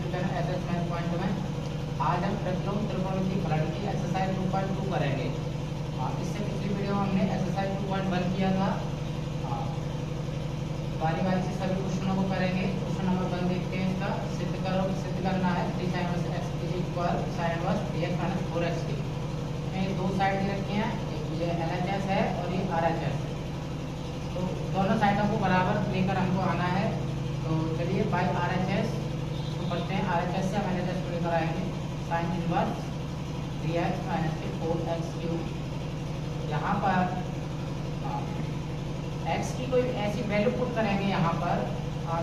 YouTube channel SS math point में। आज हम प्रतिलोम त्रिकोणमिति फलन की एक्सरसाइज 2.2 करेंगे। इससे पिछली वीडियो में हमने एक्सरसाइज 2.1 किया था। बारी बारी से सभी क्वेश्चनों को करेंगे। क्वेश्चन नंबर 1 देखते हैं। इसका सिद्ध करना है 3 sin inverse x = sin inverse dx - 4x। इसमें दो साइड दे रखी हैं, एक ये LHS है और ये RHS है। तो दोनों साइडों को बराबर लेकर हमको आना है। तो चलिए बाई RHS को पढ़ते हैं। RHS से हम LHS को लेकर आएंगे। Sine inverse dx - 4x3। यहाँ पर x की कोई ऐसी वैल्यू पुट करेंगे यहाँ पर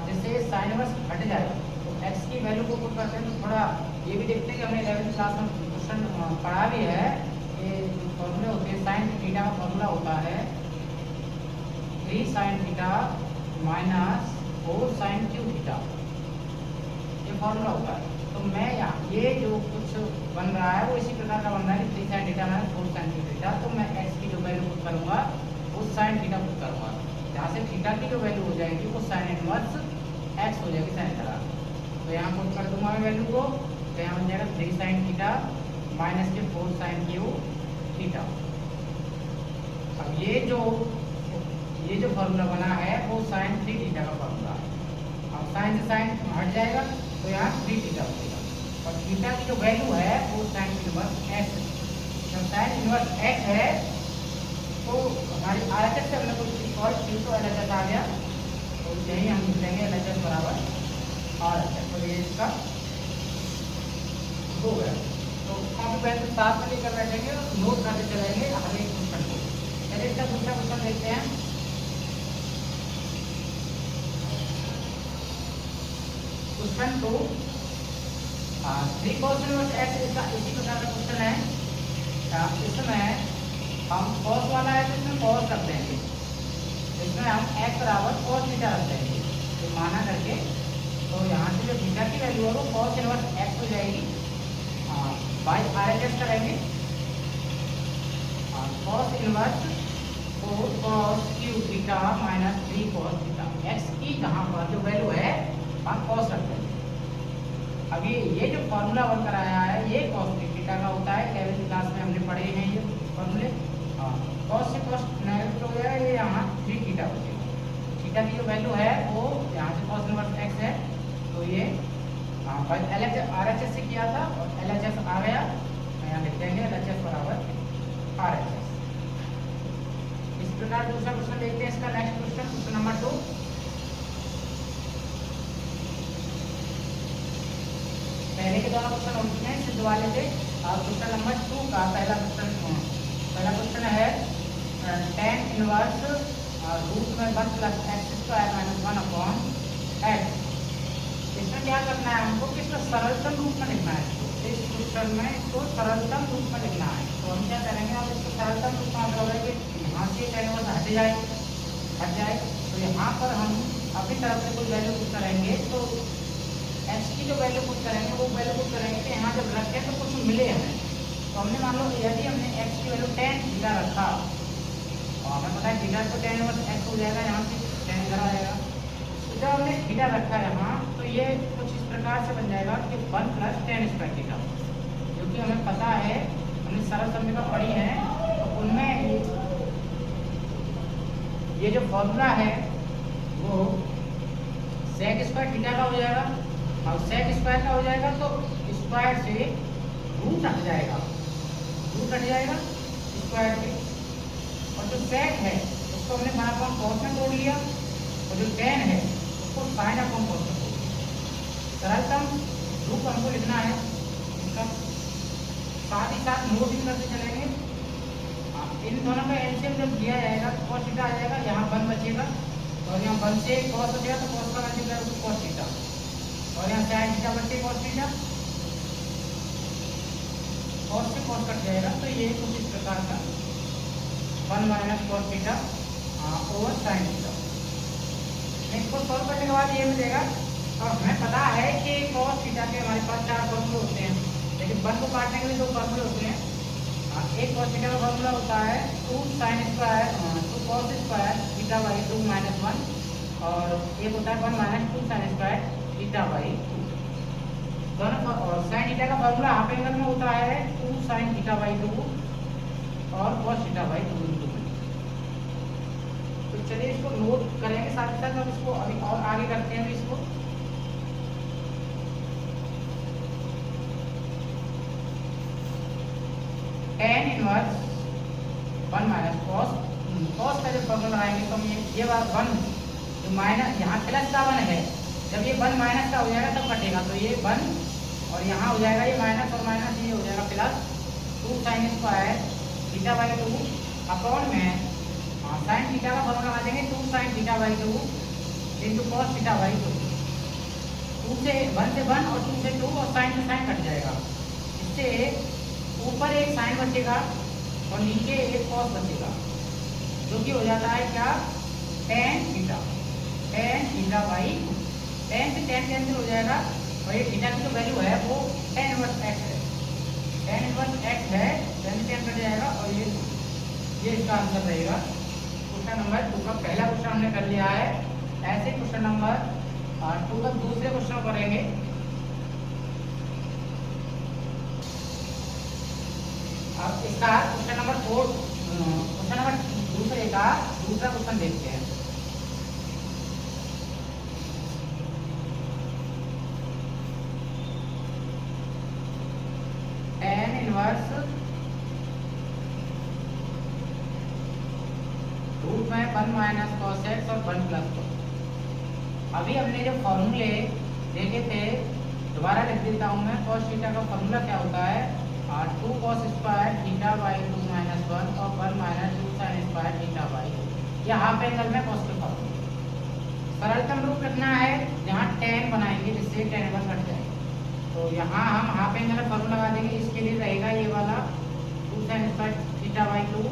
जिससे साइन इनवर्स हट जाए। तो x की वैल्यू को पुट करते हैं। तो थोड़ा ये भी देखते हैं कि हमने 11th क्लास में क्वेश्चन पढ़ा भी है। ये जो फॉर्मूले होते हैं, साइन थीटा का फॉर्मूला होता है 3 sin theta minus 4 sin Q theta, ये फॉर्मूला होता है। तो मैं यहाँ ये जो कुछ बन रहा है वो इसी प्रकार का बन रहा है 3 sin theta minus 4 sin Q theta. तो मैं x की जो वैल्यू पुट करूँगा वो sin थीटा पुट करूँगा। जहाँ से थीटा की जो वैल्यू हो जाएगी वो sin इनवर्स x हो जाएगी sin थीटा। तो यहाँ पुट कर दूंगा मैं वैल्यू को। तो यहाँ बन जाएगा 3 sin थीटा माइनस के 4 sin क्यू थीटा। अब ये जो फॉर्मूला बना है वो sin 3 थीटा का फॉर्मूला है। अब sin से sin हट जाएगा तो यहाँ 3 थीटा बचेगा और थीटा की जो वैल्यू है वो sin इनवर्स x है। जब sin इनवर्स x है तो हमारी RHS से हमने कुछ सॉल्व की तो LHS आ गया। तो यही हम लिख लेंगे LHS बराबर RHS। तो ये इसका हो गया। तो कॉपी पेन से साथ में लेकर बैठेंगे और नोट करते चलेंगे हर एक क्वेश्चन को। चलिए इसका दूसरा क्वेश्चन देखते हैं। क्वेश्चन 2 3 cos इनवर्स x इसका इसी प्रकार का क्वेश्चन है। इसमें हम cos वाला है तो इसमें cos रख देंगे, इसमें हम x बराबर cos थीटा रख देंगे तो माना करके। तो यहाँ से जो थीटा की वैल्यू है वो cos इनवर्स x हो जाएगी। बाई RHS करेंगे cos inverse 4 cos Q theta minus 3 cos theta. x की जहाँ पर जो वैल्यू है वहाँ cos रख देंगे। अभी ये जो फॉर्मूला बनकर आया है ये cos थीटा का होता है। 11th क्लास में हमने पढ़े हैं ये फॉर्मूले। cos से cos नेगेटिव हो गया, ये यहाँ 3 थीटा बचेगा। थीटा की जो वैल्यू है वो यहाँ से cos इनवर्स x है। तो ये RHS से किया था और LHS आ गया। यहाँ लिख देंगे LHS बराबर RHS। इस प्रकार दूसरा क्वेश्चन देखते हैं। इसका नेक्स्ट क्वेश्चन, क्वेश्चन नंबर 2। पहले के दोनों क्वेश्चन हो चुके हैं सिद्ध वाले थे। और क्वेश्चन नंबर 2 का पहला क्वेश्चन है tan इनवर्स रूट में 1 plus x² minus 1 upon x। इसमें क्या करना है हमको कि इसको सरलतम रूप में लिखना है। इस क्वेश्चन में इसको सरलतम रूप में लिखना है। तो हम क्या करेंगे, अब इसको सरलतम रूप में मतलब है कि यहाँ से tan इनवर्स हट जाए। तो यहाँ पर हम अपनी तरफ से कोई वैल्यू पुट करेंगे तो x की जो वैल्यू पुट करेंगे वो वैल्यू पुट करेंगे कि यहाँ जब रखें तो कुछ मिले हमें। तो हमने मान लो यदि हमने x की वैल्यू tan थीटा रखा और हमें पता है थीटा तो tan इनवर्स x हो जाएगा, यहाँ से tan इधर आ जाएगा। तो जब हमने थीटा रखा यहाँ तो ये कुछ इस प्रकार से बन जाएगा कि 1 प्लस tan² थीटा, जो कि हमें पता है, हमने सरल समीकरण पढ़ी है। तो उनमें ये जो फॉर्मूला है वो sec² थीटा का हो जाएगा। और sec² का हो जाएगा तो स्क्वायर से रूट हट जाएगा स्क्वायर से। और जो sec है उसको हमने मान अपॉन cos में तोड़ लिया और जो tan है उसको sin अपॉन cos में तोड़ लिया। सरलतम रूप हमको लिखना है इसका। साथ ही साथ नोट भी करते चलेंगे। इन दोनों का एलसीएम जब दिया जाएगा तो cos थीटा आ जाएगा, यहाँ 1 बचेगा और यहाँ 1 से cos हो गया तो cos का मल्टीप्लाई cos थीटा और यहाँ sin थीटा बचे cos थीटा। cos से cos कट जाएगा तो ये कुछ इस प्रकार का 1 minus cos theta over sin theta. इसको सॉल्व करने के बाद ये मिलेगा। और हमें पता है कि cos थीटा के हमारे पास 4 फॉर्मूले होते हैं, लेकिन 1 को काटने के लिए 2 फॉर्मूले होते हैं। एक cos थीटा का फॉर्मूला होता है 2 cos square theta by 2 minus 1 और एक होता है 1 minus 2 sin² theta by 2। Theta का फॉर्मूला हाफ एंगल में होता है 2 sin थीटा बाई 2 और cos थीटा बाई 2 इंटू में। तो चलिए इसको नोट करेंगे साथ ही साथ, अब इसको अभी और आगे करते हैं इसको। tan इनवर्स 1 माइनस cos का जब फॉर्मूला लगाएंगे तो हम ये बात 1 जो माइनस यहाँ प्लस का 1 है, जब ये 1 माइनस का हो जाएगा तब कटेगा, तो ये 1 और यहाँ हो जाएगा ये माइनस और माइनस ये हो जाएगा plus 2 sin square theta by 2 upon में साइन थीटा का फॉर्मूला लगा देंगे 2 sin theta by 2 into cos theta by 2। 2 से 1 से 1 और 2 से 2 और साइन से साइन कट जाएगा। इससे ऊपर एक साइन बचेगा और नीचे एक cos बचेगा, जो कि हो जाता है क्या, tan थीटा बाई 2। tan से tan कैंसिल हो जाएगा और ये थीटा की जो वैल्यू है वो tan इनवर्स x है, tan इनवर्स x है, tan से tan कट जाएगा और ये इसका आंसर रहेगा। क्वेश्चन नंबर 2 का पहला क्वेश्चन हमने कर लिया है। ऐसे क्वेश्चन नंबर 2 का दूसरे क्वेश्चन करेंगे। अब इसका क्वेश्चन नंबर 4 क्वेश्चन नंबर दूसरे का दूसरा क्वेश्चन देखते हैं। tan इनवर्स रूट में 1 माइनस cos x और 1 प्लस cos। अभी हमने जो फॉर्मूले देखे थे दोबारा लिख देता हूँ मैं। cos थीटा का फॉर्मूला क्या होता है, 2 cos square theta by 2 minus 1 और 1 minus 2 sin square theta by, यह हाफ एंगल में cos के फॉर्मूला। सरलतम रूप रखना है, जहाँ tan बनाएंगे जिससे tan इनवर्स हट जाएगा। तो यहाँ हम हाफ एंगल का फॉर्मूला लगा देंगे। इसके लिए रहेगा ये वाला 2 sin स्क्वायर थीटा बाई 2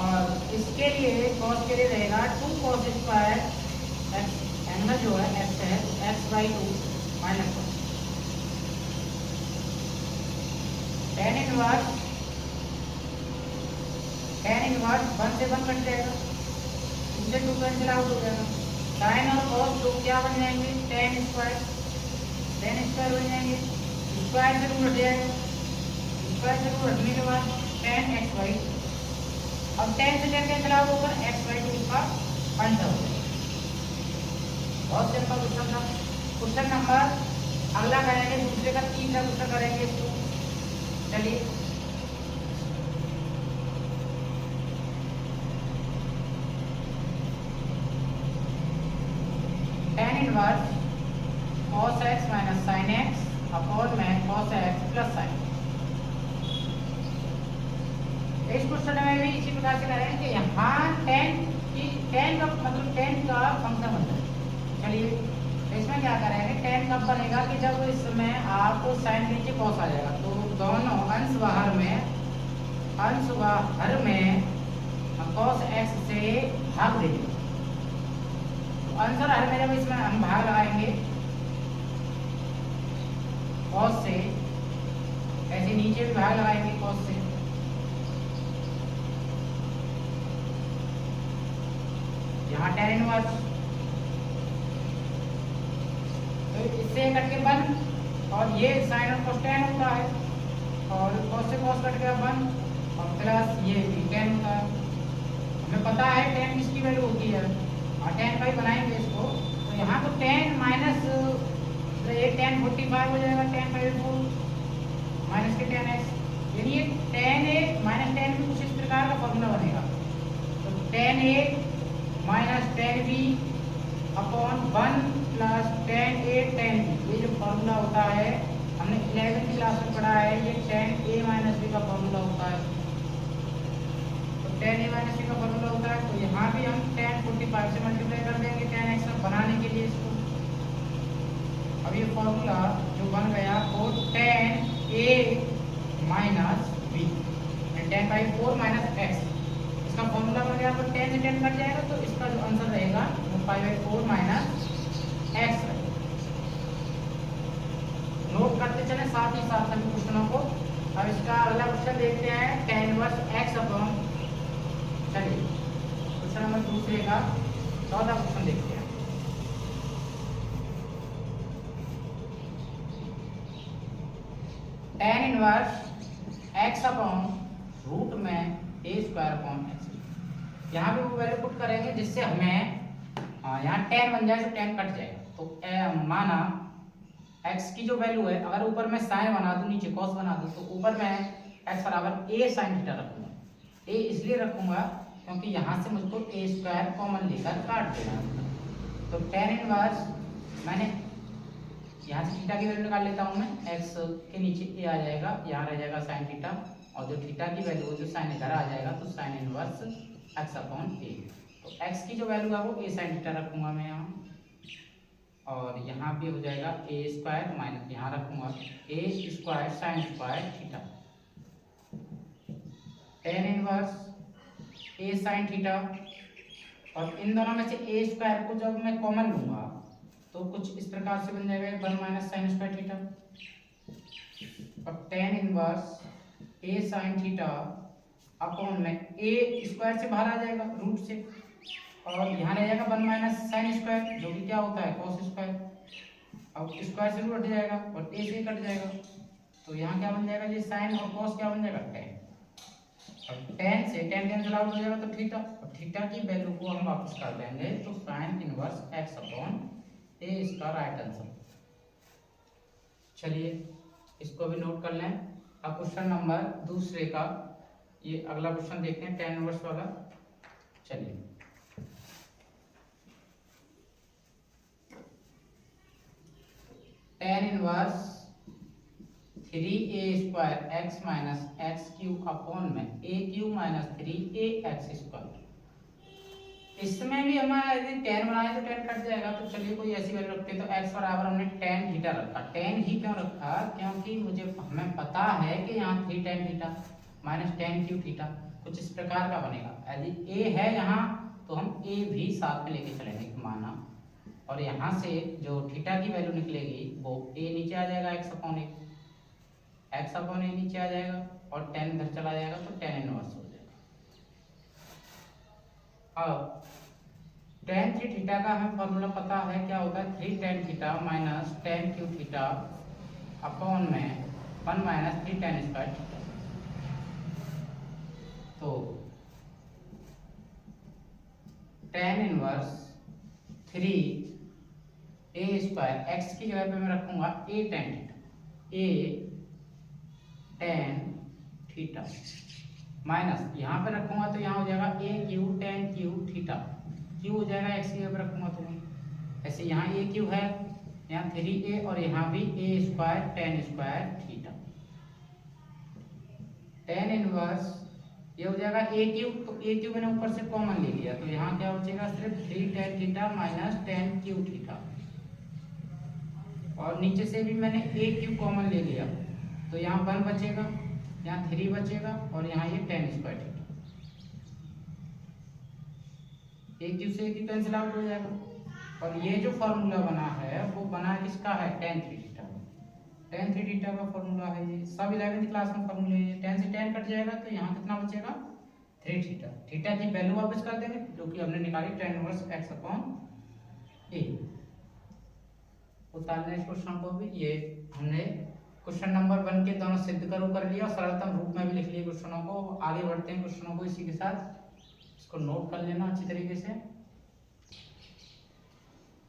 और इसके लिए cos के लिए रहेगा 2 cos स्क्वायर एंगल जो है x है x by 2 minus 1। tan inverse 1 से 1 कट जाएगा, 2 से 2 कैंसिल आउट हो जाएगा। साइन और cos जो क्या बन जाएंगे, tan स्क्वायर बन जाएंगे, स्क्वायर से रूट हट जाएगा, स्क्वायर से रूट हटने के बाद tan x बाई 2। अब tan से tan कैंसिल आउट होकर x बाई 2 का आंसर हो जाएगा। बहुत सिंपल क्वेश्चन था। क्वेश्चन नंबर अगला करेंगे, दूसरे का तीसरा क्वेश्चन करेंगे इसको। चलिए tan inverse cos x minus sin x upon में cos x प्लस sin। इस क्वेश्चन में भी इसी प्रकार से करें कि यहाँ tan का मतलब tan का फंक्शन बनता है। चलिए इसमें क्या करेंगे, tan कब बनेगा कि जब इसमें आपको sin के नीचे cos आ जाएगा, तो दोनों अंश बाहर में cos x से भाग देंगे। तो आंसर हर में जब इसमें हम भाग लगाएंगे cos से, ऐसे नीचे भी भाग लगाएंगे cos से, यहाँ tan इनवर्स तो इससे कट के 1 और ये sin और cos tan होता है और cos से cos कट गया 1 और प्लस ये भी tan होता है। हमें पता है tan किसकी वैल्यू होती है और tan का ही बनाएंगे इसको। तो यहाँ तो tan माइनस ये tan 45 हो जाएगा, tan बाई 4 माइनस के tan x, यानी ये tan a minus tan b कुछ इस प्रकार का फॉर्मूला बनेगा। तो tan a minus tan b upon 1 plus tan a tan b, ये जो फॉर्मूला होता है हमने 11वीं क्लास में पढ़ा है, ये tan a माइनस b का फॉर्मूला होता है। तो tan a माइनस b का फॉर्मूला होता है, तो यहाँ भी हम tan 45 से मल्टीप्लाई कर देंगे tan x बनाने के लिए इसको। अब ये फॉर्मूला जो बन गया वो tan a minus b tan by 4 minus x, इसका फॉर्मूला बन गया। तो tan से tan कट जाएगा, तो इसका जो आंसर रहेगा वो pi by 4 minus x। Note करते चले साथ ही साथ सभी क्वेश्चनों को। अब इसका अगला क्वेश्चन देखते हैं, tan इनवर्स x अपॉन, चलिए क्वेश्चन नंबर दूसरे का 14 क्वेश्चन देखते हैं। इनवर्स एक्स अपॉन रूट में ए स्क्वायर अपॉन एक्स। यहाँ पे वो वैल्यू पुट करेंगे जिससे हमें यहाँ tan बन जाए तो tan कट जाएगा। तो माना x की जो वैल्यू है, अगर ऊपर मैं साइन बना दूं नीचे cos बना दूं, तो ऊपर मैं x बराबर a sin थीटा रखूंगा। a इसलिए रखूंगा क्योंकि यहाँ से मुझको a स्क्वायर कॉमन लेकर काट देना। तो tan इनवर्स मैंने यहाँ से थीटा की वैल्यू निकाल लेता हूँ मैं, x के नीचे a आ जाएगा, यहाँ रह जाएगा sin थीटा, और जो थीटा की वैल्यू जो साइन इधर आ जाएगा तो sine inverse x upon a। तो x की जो वैल्यू है वो a sin थीटा रखूंगा मैं यहाँ, और यहाँ पे हो जाएगा a स्क्वायर माइनस यहाँ रखूंगा a square sine square theta, tan inverse a sin theta, और इन दोनों में से a स्क्वायर को जब मैं कॉमन लूंगा तो कुछ इस प्रकार से बन जाएगा 1 माइनस साइन स्क्वायर थीटा, और tan inverse a sin theta upon में a स्क्वायर से बाहर आ जाएगा रूट से, और यहाँ रह जाएगा 1 माइनस साइन स्क्वायर जो कि क्या होता है cos स्क्वायर। अब स्क्वायर से रूट हट जाएगा और a से कट जाएगा, तो यहाँ क्या बन जाएगा, ये साइन और cos क्या बन जाएगा tan। अब tan से tan कैंसिल आउट हो जाएगा तो थीटा, और थीटा की वैल्यू को हम वापस कर देंगे तो sine inverse x upon a इसका राइट आंसर। चलिए इसको भी नोट कर लें। अब क्वेश्चन नंबर दूसरे का ये अगला क्वेश्चन देखते हैं tan इनवर्स वाला। चलिए tan inverse 3a square x minus x cube upon में a cube minus 3ax square. इसमें भी हमें यदि tan बनाए तो tan कट जाएगा, तो चलिए कोई ऐसी वैल्यू रखते हैं। तो x बराबर हमने tan थीटा रखा। tan ही क्यों रखा, क्योंकि हमें पता है कि यहाँ 3 tan theta minus tan cube theta कुछ इस प्रकार का बनेगा। यदि a है यहाँ तो हम a भी साथ में लेके चलेंगे माना, और यहाँ से जो थीटा की वैल्यू निकलेगी वो a नीचे आ जाएगा x अपॉन a नीचे आ जाएगा, और tan इधर चला जाएगा तो tan इनवर्स हो जाएगा। अब tan 3 थीटा का हमें फॉर्मूला पता है, क्या होता है 3 tan theta minus tan cube theta upon में 1 माइनस 3 tan स्क्वायर थीटा। तो tan inverse 3a square x की जगह पे मैं रखूंगा a tan थीटा माइनस यहाँ पे रखूंगा तो यहाँ हो जाएगा a cube tan cube theta, Q हो जाएगा x की जगह पे रखूंगा तो ऐसे यहाँ a क्यूब है, यहाँ 3a और यहाँ भी a square tan square theta. tan inverse ये हो जाएगा a क्यूब, तो a क्यूब मैंने ऊपर से कॉमन ले लिया तो यहाँ क्या हो जाएगा सिर्फ 3 tan theta minus tan cube theta, और नीचे से भी मैंने a क्यूब कॉमन ले लिया तो यहाँ 1 बचेगा, यहाँ 3 बचेगा, और यहाँ ये tan square theta. a cube से a क्यूब कैंसिल आउट हो जाएगा, और ये जो फॉर्मूला बना है वो बना किसका है tan 3 थीटा। tan 3 थीटा का फॉर्मूला है ये, सब 11वीं क्लास में फॉर्मूले है। tan से tan कट जाएगा तो यहाँ कितना बचेगा 3 थीटा। थीटा की वैल्यू वापस कर देंगे जो कि हमने निकाली tan inverse x upon a। उतारने इस क्वेश्चन को भी, ये हमने क्वेश्चन नंबर 1 के दोनों सिद्ध करो कर लिया और सरलतम रूप में भी लिख लिए क्वेश्चनों को। आगे बढ़ते हैं क्वेश्चनों को इसी के साथ, इसको नोट कर लेना अच्छी तरीके से।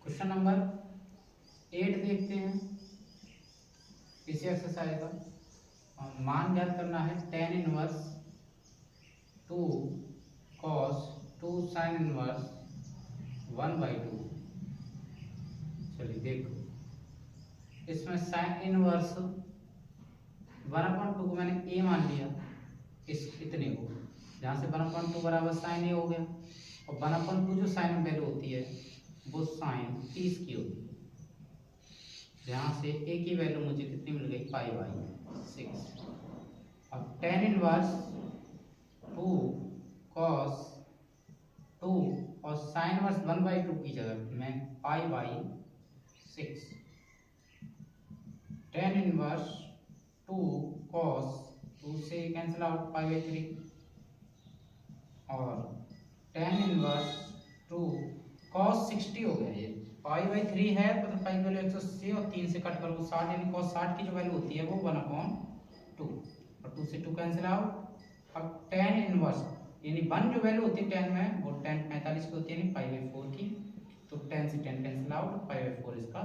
क्वेश्चन नंबर 8 देखते हैं इसी एक्सरसाइज का। मान ज्ञात करना है tan inverse 2 cos 2 sin inverse 1/2। चलिए देखो इसमें sin इनवर्स 1/2 को मैंने a मान लिया, इस इतने को जहाँ से 1/2 बराबर sin a हो गया, और 1/2 जो साइन वैल्यू होती है वो sin 30 की होती है, जहाँ से a की वैल्यू मुझे कितनी मिल गई π/6। अब tan इनवर्स 2 cos 2 और sin इनवर्स 1/2 की जगह मैं π/6। tan इनवर्स 2 cos 2 से कैंसिल आउट π/3, और tan इनवर्स 2 cos 60 हो गया, ये π/3 है मतलब π की वैल्यू 180 और 3 से कट करो 60, यानी cos 60 की जो वैल्यू होती है वो 1/2 2 और 2 से 2 कैंसिल आउट। अब tan इनवर्स यानी 1 जो वैल्यू होती है tan में वो tan 45 की होती है, यानी π/4 की, तो 10 से 10 कैंसिल आउट, π/4 इसका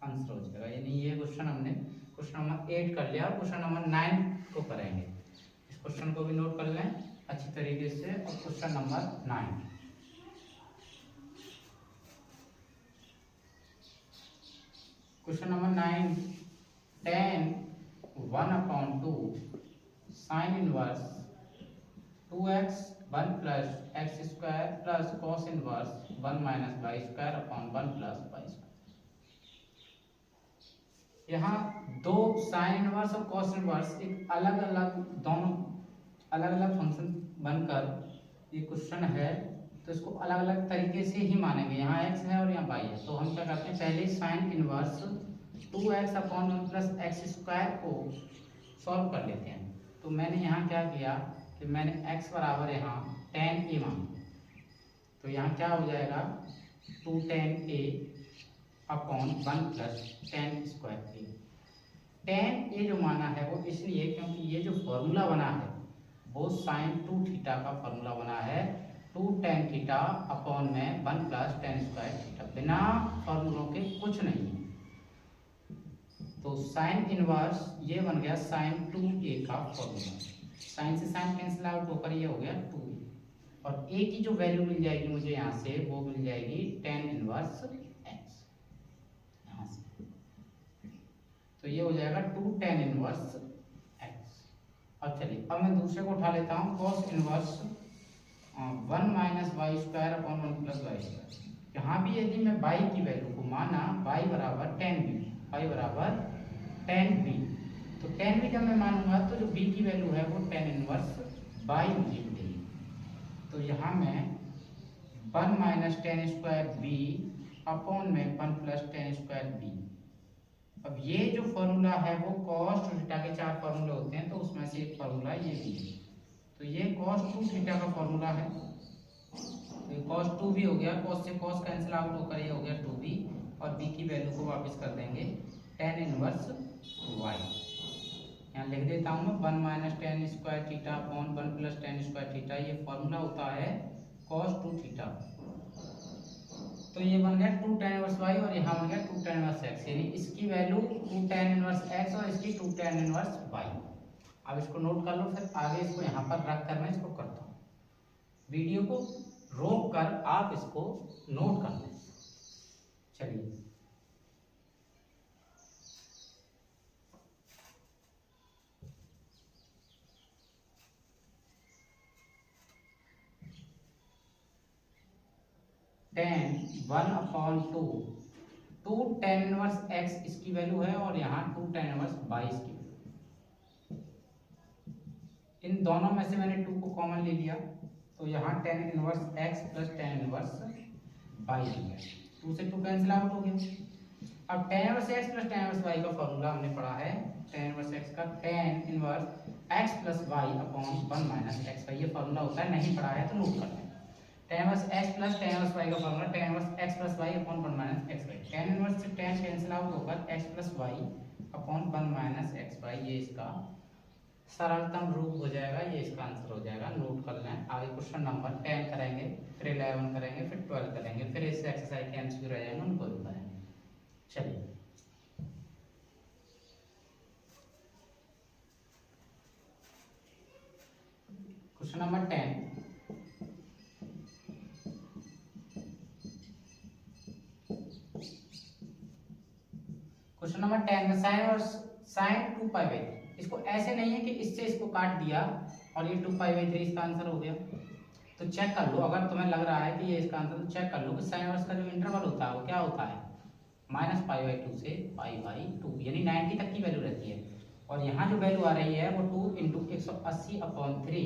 आंसर हो जाएगा। यानी ये क्वेश्चन हमने क्वेश्चन नंबर 8 कर लिया। और क्वेश्चन नंबर 9 को करेंगे। इस क्वेश्चन को भी नोट कर लें अच्छी तरीके से। और question number 9, question number 9, tan 1/2 sine inverse 2x 1 plus x square plus cos inverse 1 minus y square upon 1 plus y square. यहाँ दो साइन इनवर्स और कॉस इनवर्स एक अलग अलग, दोनों अलग अलग फंक्शन बनकर ये क्वेश्चन है, तो इसको अलग अलग तरीके से ही मानेंगे। यहाँ x है और यहाँ y है, तो हम क्या करते हैं पहले sign inverse 2x upon 1 plus x square को सॉल्व कर लेते हैं। तो मैंने यहाँ क्या किया कि मैंने x बराबर यहाँ tan a माना, तो यहाँ क्या हो जाएगा 2 tan a upon 1 plus tan square a। tan a जो माना है वो इसलिए क्योंकि ये जो फॉर्मूला बना है वो साइन 2 थीटा का फॉर्मूला बना है, 2 tan थीटा अपॉन में 1 प्लस tan स्क्वायर थीटा, बिना फॉर्मूलों के कुछ नहीं है। तो साइन इनवर्स ये बन गया साइन 2a का फॉर्मूला, साइन से साइन कैंसिल आउट होकर ये हो गया 2a, और a की जो वैल्यू मिल जाएगी मुझे यहाँ से वो मिल जाएगी tan इनवर्स x यहाँ से, तो ये हो जाएगा 2 tan इनवर्स x। अब चलिए अब मैं दूसरे को उठा लेता हूँ, cos inverse 1 minus y square upon 1 plus y square. यहाँ भी यदि मैं y की वैल्यू को माना y बराबर tan b, y बराबर tan b, तो tan b जब मैं मानूंगा तो जो b की वैल्यू है वो tan इनवर्स y मुझे मिलेगी। तो यहाँ मैं 1 minus tan square b upon में 1 प्लस tan स्क्वायर b। अब ये जो फॉर्मूला है वो cos 2 थीटा के 4 फॉर्मूले होते हैं, तो उसमें से एक फॉर्मूला ये भी है, तो ये cos 2 थीटा का फॉर्मूला है, तो ये cos 2 भी हो गया, cos से cos कैंसिल आउट होकर ये हो गया 2b, और b की वैल्यू को वापस कर देंगे tan इनवर्स y। यहाँ लिख देता हूँ मैं 1 minus tan square theta upon 1 plus tan square theta, ये फॉर्मूला होता है cos 2 थीटा। तो ये बन गया 2 tan इनवर्स y और यहाँ बन गया 2 tan इनवर्स x, यानी इसकी वैल्यू 2 tan इनवर्स x और इसकी 2 tan इनवर्स y। अब इसको नोट कर लो, फिर आगे इसको यहाँ पर रख कर मैं इसको करता हूँ। वीडियो को रोक कर आप इसको नोट कर लें। चलिए tan 1/2 2 tan इनवर्स x इसकी वैल्यू है और यहाँ 2 tan इनवर्स y इसकी वैल्यू। इन दोनों में से मैंने 2 को कॉमन ले लिया, तो यहाँ tan inverse x plus tan inverse y आ गया, 2 से 2 कैंसिल आउट हो गया। अब tan inverse x plus tan inverse y का फॉर्मूला हमने पढ़ा है, tan इनवर्स x का tan inverse x plus y upon 1 minus x का ये फॉर्मूला होता है, नहीं पढ़ा है तो नोट कर लें। tan inverse x plus tan inverse y का formula tan inverse x plus y upon 1 minus xy। tan inverse से tan कैंसिल आउट होकर x plus y upon 1 minus xy, ये इसका सरलतम रूप हो जाएगा, ये इसका आंसर हो जाएगा। नोट कर लें। आगे क्वेश्चन नंबर 10 करेंगे, फिर 11 करेंगे, फिर 12 करेंगे, फिर इससे एक्सरसाइज के एमसीक्यू रह जाएंगे, उनको भी करेंगे। चलिए क्वेश्चन नंबर 10, क्वेश्चन नंबर 10 में साइन 2π/3, इसको ऐसे नहीं है कि इससे इसको काट दिया और ये 2π/3 इसका आंसर हो गया। तो चेक कर लो, अगर तुम्हें लग रहा है कि ये इसका आंसर, तो चेक कर लो कि साइन इनवर्स का जो इंटरवल होता है वो क्या होता है, -π/2 से π/2, यानी 90 तक की वैल्यू रहती है। और यहाँ जो वैल्यू आ रही है वो 2 × 180/3,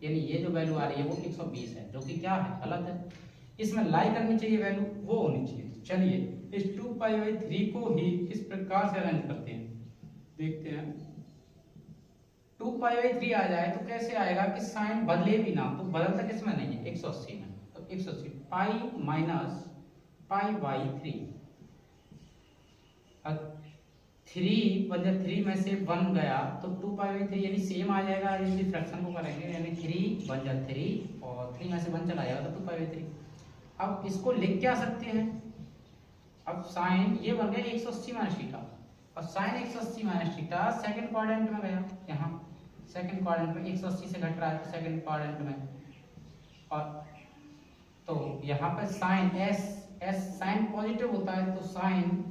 यानी ये जो वैल्यू आ रही है वो 120 है, जो कि क्या है, गलत है। इसमें लाई करनी चाहिए वैल्यू, वो होनी चाहिए। चलिए इस 2π/3 को ही इस प्रकार से अरेंज करते हैं, देखते हैं। 2π/3 आ जाए तो कैसे आएगा कि साइन बदले भी ना, तो बदलता किसमें नहीं है, 180 में, तो 180 पाई माइनस π/3 3 में से 1 गया तो 2π/3 यानी सेम आ जाएगा। यदि फ्रैक्शन को करेंगे यानी 3 1 जा 3 और 3 में से 1 चला जाएगा तो 2π/3। अब इसको लिख क्या सकते हैं, अब साइन ये बन गया 180 माइनस थीटा और साइन 180 माइनस थीटा सेकंड क्वाड्रेंट में गया, यहाँ सेकंड क्वाड्रेंट में 180 से घट रहा है तो सेकंड क्वाड्रेंट में, और तो यहाँ पर साइन एस साइन पॉजिटिव होता है तो साइन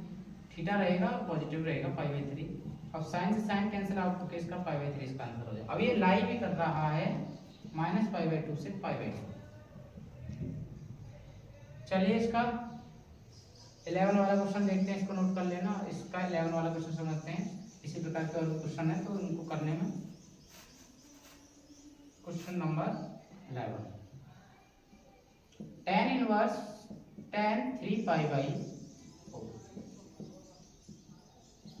थीटा रहेगा पॉजिटिव रहेगा π/3। अब साइन से साइन कैंसिल आउट तो इसका π/3 इसका आंसर हो जाएगा। अब ये लाई भी कर रहा है -π/2 से π/2। चलिए इसका 11 वाला क्वेश्चन देखते हैं, इसको नोट कर लेना। इसका 11 वाला क्वेश्चन समझते हैं। इसी प्रकार के और क्वेश्चन है तो उनको करने में question number 11 tan inverse tan 3π/4।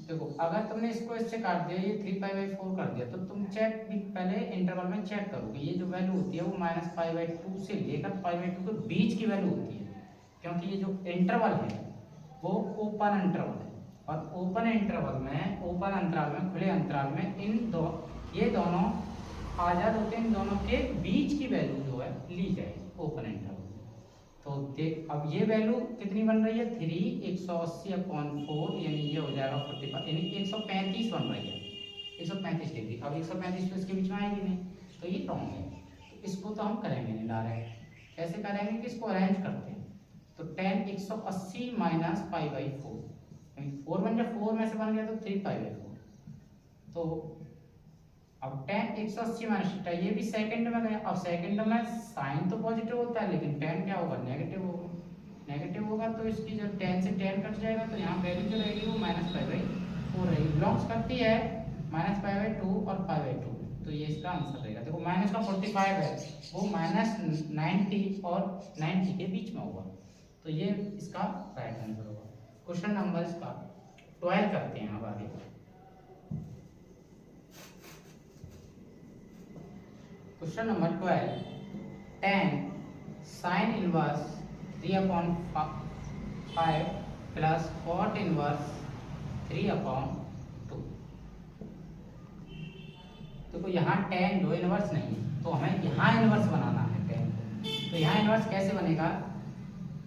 देखो अगर तुमने इसको इससे काट दिया ये 3π/4 कर दिया तो तुम चेक भी पहले इंटरवल में चेक करोगे ये जो वैल्यू होती है वो -π/2 से लेकर π/2 के बीच की वैल्यू होती है, क्योंकि ये जो इंटरवल है वो ओपन इंटरवल है और ओपन इंटरवल में ओपन अंतराल में खुले अंतराल में ये दोनों आजाद होते हैं, इन दोनों के बीच की वैल्यू जो है ली जाएगी ओपन इंटरवल। तो देख अब ये वैल्यू कितनी बन रही है 3 180/4 यानी ये हो जाएगा 45 यानी 135 बन रही है 135 डिग्री। अब 135 तो इसके बीच में आएगी नहीं तो ये रॉन्ग है, तो इसको तो हम करेंगे नहीं डायरेक्ट। कैसे करेंगे कि इसको अरेंज करते हैं तो tan 180 माइनस π/4 यानी 4 बन गया 4 में से बन गया तो 3π/4। तो अब tan 180 माइनस थीटा ये भी सेकंड में गया। अब सेकंड में साइन तो पॉजिटिव होता है लेकिन tan क्या होगा नेगेटिव होगा, नेगेटिव होगा तो इसकी जब tan से tan कट जाएगा तो यहाँ वैल्यू जो रहेगी वो -π/4 रहेगी। बिलोंग्स करती है -π/2 और π/2 तो ये इसका आंसर रहेगा। देखो माइनस का 45 है वो -90 और 90 के बीच में होगा तो ये इसका राइट आंसर होगा। क्वेश्चन नंबर इसका 12 करते हैं अब आगे। Question number 12 tan sin inverse 3/5 plus cot inverse 3/2। देखो यहाँ tan दो इनवर्स नहीं है तो हमें यहाँ इनवर्स बनाना है tan को। तो यहाँ इनवर्स कैसे बनेगा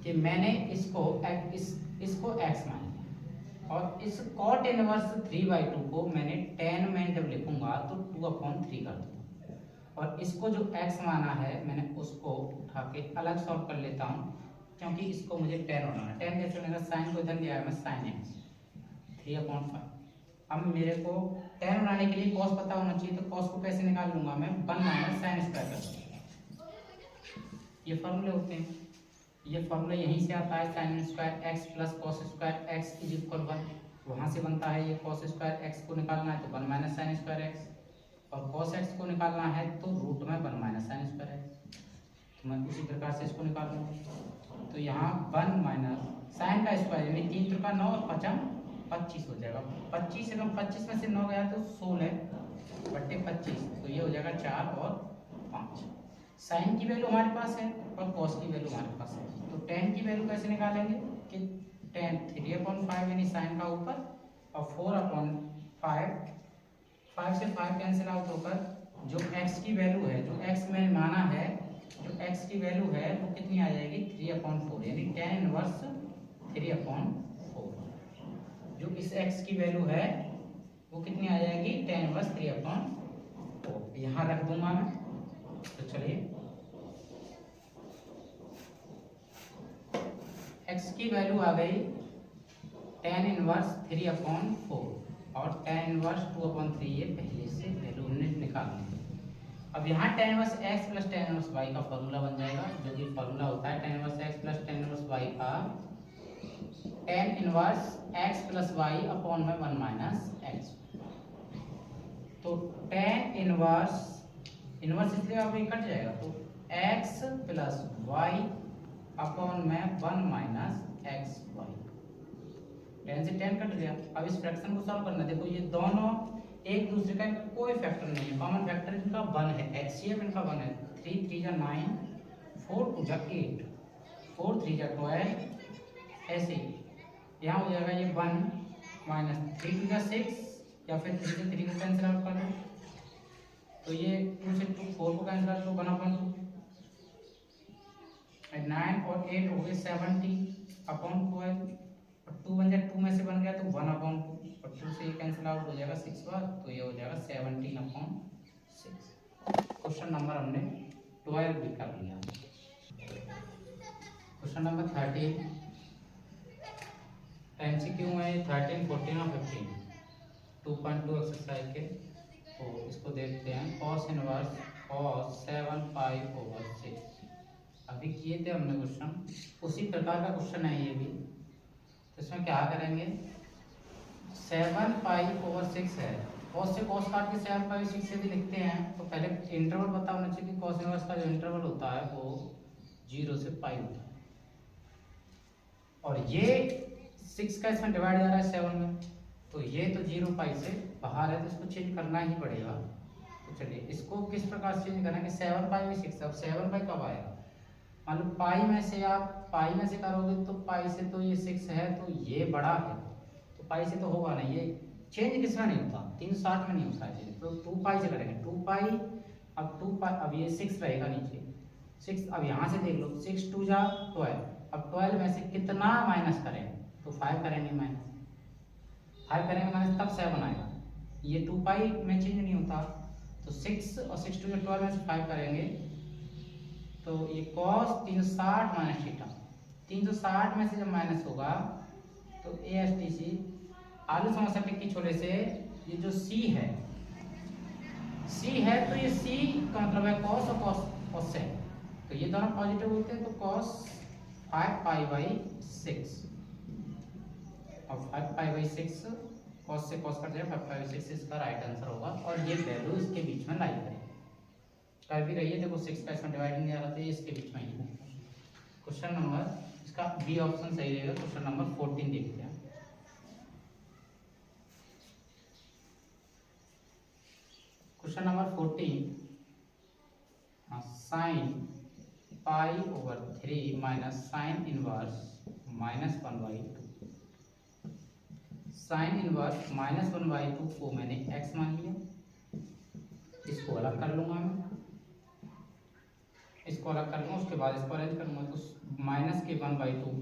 कि मैंने इसको x मान लिया और इस cot इनवर्स 3/2 को मैंने tan में जब लिखूंगा तो 2/3 कर दूंगा और इसको जो x माना है मैंने उसको उठा के अलग सॉल्व कर लेता हूँ क्योंकि इसको मुझे tan बनाना है। tan कैसे बनेगा साइन को इधर लिया है मैं sin x 3/5। अब मेरे को tan बनाने के लिए cos पता होना चाहिए तो cos को कैसे निकाल लूंगा मैं 1 माइनस sin स्क्वायर कर। ये फॉर्मूले होते हैं, ये फॉर्मूला यहीं से आता है sin square x plus cos square x = 1 वहाँ से बनता है। ये cos स्क्वायर x को निकालना है तो 1 माइनस sin स्क्वायर x और cos x को निकालना है तो रूट में 1 माइनस sin स्क्वायर x। तो मैं उसी प्रकार से इसको निकाल लूँगा तो यहाँ 1 माइनस sin का स्क्वायर यानी 3 × 9 और 5 25 हो जाएगा। 25 से 25 में से 9 गया तो 16/25 तो ये हो जाएगा 4 और 5। साइन की वैल्यू हमारे पास है और cos की वैल्यू हमारे पास है तो tan की वैल्यू कैसे निकालेंगे कि tan 3/5 यानी साइन का ऊपर और 4/5 5 से 5 कैंसिल आउट होकर जो x की वैल्यू है जो x में माना है जो x की वैल्यू है वो कितनी आ जाएगी 3/4 यानी tan इनवर्स 3/4। जो इस x की वैल्यू है वो कितनी आ जाएगी tan इनवर्स 3/4 यहाँ रख दूंगा मैं। तो चलिए x की वैल्यू आ गई tan इनवर्स 3/4 और tan इनवर्स 2/3 ये पहले से वैल्यू हमने निकाली। अब यहाँ tan inverse x plus tan inverse y का फॉर्मूला बन जाएगा जो कि फॉर्मूला होता है tan inverse x plus tan inverse y का tan inverse x plus y upon में 1 माइनस x। तो tan इनवर्स इसलिए अब ये कट जाएगा तो x प्लस y अपॉन में 1 माइनस एक्स वाई। tan से tan कट गया। अब इस फ्रैक्शन को सॉल्व करना। देखो ये दोनों एक दूसरे का कोई फैक्टर नहीं है, कॉमन फैक्टर इनका 1 है, एचसीएफ इनका 1 है। 3 3 जा 9, 4 2 जा 8, 4 3 जा 12, ऐसे ही यहाँ हो जाएगा ये 1 माइनस 3 टू 6 या फिर 3 से 3 को कैंसिल आउट कर लो, तो ये 2 से 2 4 को कैंसिल आउट करो 1/2, 9 और 8 हो गए 70/12, और 2 बन जाए 2 में से बन गया तो 1/2, और 2 से ये कैंसिल आउट हो जाएगा 6 बार, तो ये हो जाएगा 17/6। क्वेश्चन नंबर हमने 12 भी कर लिया। क्वेश्चन नंबर 13 MCQ में 13, 14 और 15 2.2 एक्सरसाइज के, तो इसको देखते हैं। cos inverse cos 7 pi over 6 अभी किए थे हमने क्वेश्चन, उसी प्रकार का क्वेश्चन है ये भी। तो इसमें क्या करेंगे, 7 पाई ओवर 6 है, cos से cos काट के 7 पाई 6 से भी लिखते हैं, तो पहले इंटरवल पता होना चाहिए कि cos इनवर्स का जो इंटरवल होता है वो 0 से पाई होता है, और ये 6 का इसमें डिवाइड जा रहा है 7 में, तो ये तो 0 पाई से बाहर है, तो इसको चेंज करना ही पड़ेगा। तो चलिए इसको किस प्रकार से चेंज करेंगे, 7 पाई में 6, अब 7 पाई कब आएगा, मान लो पाई में से आप पाई में से करोगे तो पाई से तो ये 6 है, तो ये बड़ा है, तो पाई से तो होगा नहीं, ये चेंज किसमें नहीं होता, 360 में नहीं होता है चेंज, तो 2 पाई से करेंगे 2 पाई, अब 2 पाई, अब ये 6 रहेगा नीचे 6, अब यहाँ से देख लो 6 2 जा 12, अब 12 में से कितना माइनस करेंगे, तो 5 करेंगे माइनस, 5 करेंगे माइनस तब 7 आएगा, ये 2 पाई में चेंज नहीं होता, तो 6 और 6 2 जा 12 में से 5 करेंगे, तो ये cos 360 माइनस थीटा, 360 में से जब माइनस होगा तो ASTC आलू समोसा टिक्की छोले से ये जो C है, C है तो ये C का मतलब है cos और cos से, तो ये दोनों पॉजिटिव होते हैं, तो cos 5 पाई बाई 6 और 5 पाई बाई 6 cos से cos कट जाएगा, 5 पाई बाई 6 इसका राइट आंसर होगा, और ये वैल्यू इसके बीच में लाई करें कर भी रही है, देखो 6 का इसमें डिवाइडिंग नहीं आ रहा था, इसके बीच में ही है। क्वेश्चन नंबर इसका बी ऑप्शन सही रहेगा। क्वेश्चन नंबर 14 देखते हैं। Question number 14, sine pi over 3 minus sine inverse -1/2, sine inverse -1/2 को मैंने x मान लिया, इसको अलग कर लूंगा मैं, इसको अलग कर लूँगा, उसके बाद इसको अरेंज करूँगा, तो माइनस के 1/2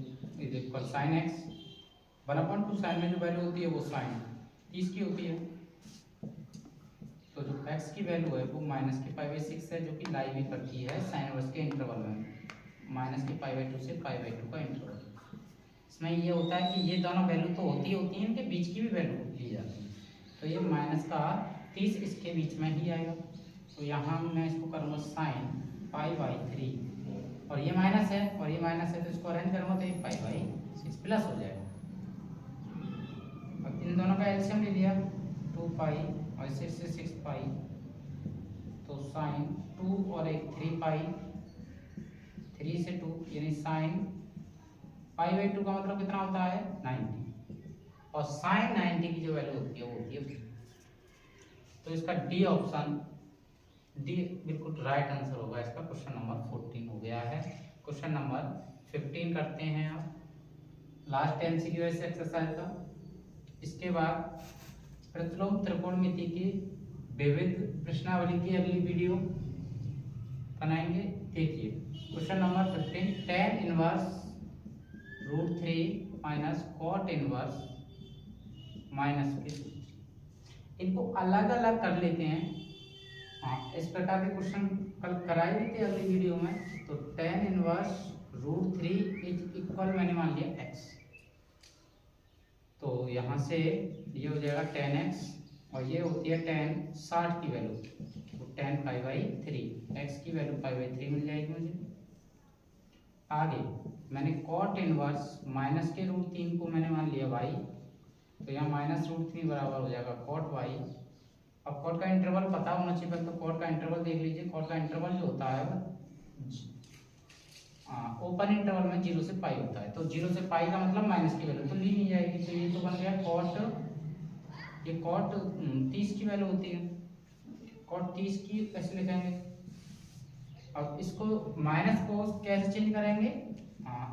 is equal sine x, 1/2 sine में जो वैल्यू होती है वो साइन 30 की होती है, तो जो x की वैल्यू है वो माइनस के π/6 है, जो कि लाई भी करती है साइन इनवर्स के इंटरवल में, माइनस के π/2 से π/2 का इंटरवल। इसमें ये होता है कि ये दोनों वैल्यू तो होती है, इनके बीच की भी वैल्यू ली जाती है, तो ये माइनस का 30 इसके बीच में ही आएगा, तो यहाँ मैं इसको करूँगा साइन π/3, और ये माइनस है और ये माइनस है, तो इसको अरेंज करूँगा तो ये π/6 प्लस हो जाएगा। अब इन दोनों का एलसीएम ले लिया, 2 पाई और 6 से 6 पाई, तो साइन 2 और एक 3 पाई, 3 से 2 यानी साइन π/2 का मतलब कितना होता है 90, और साइन 90 की जो वैल्यू होती है वो होती है, तो इसका डी ऑप्शन डी बिल्कुल राइट आंसर होगा इसका। क्वेश्चन नंबर 14 हो गया है। क्वेश्चन नंबर 15 करते हैं आप, लास्ट MCQ इस एक्सरसाइज का। इसके बाद प्रतिलोम त्रिकोणमिति की विविध प्रश्नावली की अगली वीडियो बनाएंगे। देखिए question number 15, tan inverse √3 minus cot inverse -3, इनको अलग अलग कर लेते हैं। हाँ, इस प्रकार के क्वेश्चन कल कराए भी थे अगली वीडियो में। तो tan इनवर्स √3 इज इक्वल मैंने मान लिया x, तो यहाँ से ये हो जाएगा tan x, और ये होती है tan 60 की वैल्यू, तो tan π/3, x की वैल्यू π/3 मिल जाएगी मुझे। आगे मैंने cot इनवर्स माइनस के √3 को मैंने मान लिया y, तो यहाँ -√3 बराबर हो जाएगा cot y। अब कॉट का इंटरवल पता होना चाहिए, तो कॉट का इंटरवल देख लीजिए। कॉट का इंटरवल जो होता है ओपन इंटरवल में 0 से पाई होता है, तो 0 से पाई का मतलब माइनस की वैल्यू तो ली नहीं जाएगी, तो ये तो बन गया कॉट, ये कॉट 30 की वैल्यू होती है, कॉट 30 की कैसे लिखेंगे। अब इसको माइनस को कैसे चेंज करेंगे,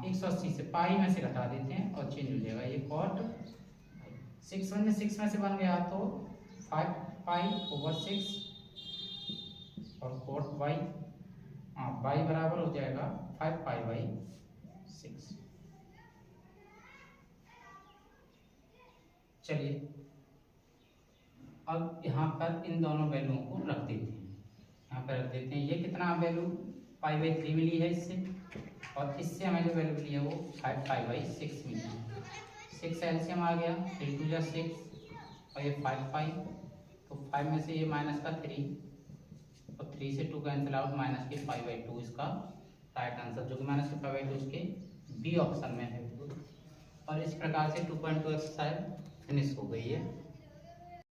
180 से पाई में से घटा देते हैं और चेंज हो जाएगा, ये कॉट 6 में 6 में से बन गया तो 5 पाई ओवर 6 और कोट वाई, हाँ वाई बराबर हो जाएगा 5 पाई बाई 6। चलिए अब यहाँ पर इन दोनों वैल्यूओं को रख देते हैं, यहाँ पर रख देते हैं। ये कितना वैल्यू पाई बाई 3 मिली है इससे, और इससे हमें जो वैल्यू मिली है वो 5 पाई बाई 6 मिली है। 6 एलसीएम आ गया, 3 2 जा 6 और ये 5 पाई, तो 5 में से ये माइनस का 3 और 3 से 2 कैंसिल आउट, माइनस के 5 बाई 2 इसका राइट आंसर, जो कि माइनस के 5 बाई 2 इसके बी ऑप्शन में है। और इस प्रकार से 2.2 एक्सरसाइज फिनिश हो गई है।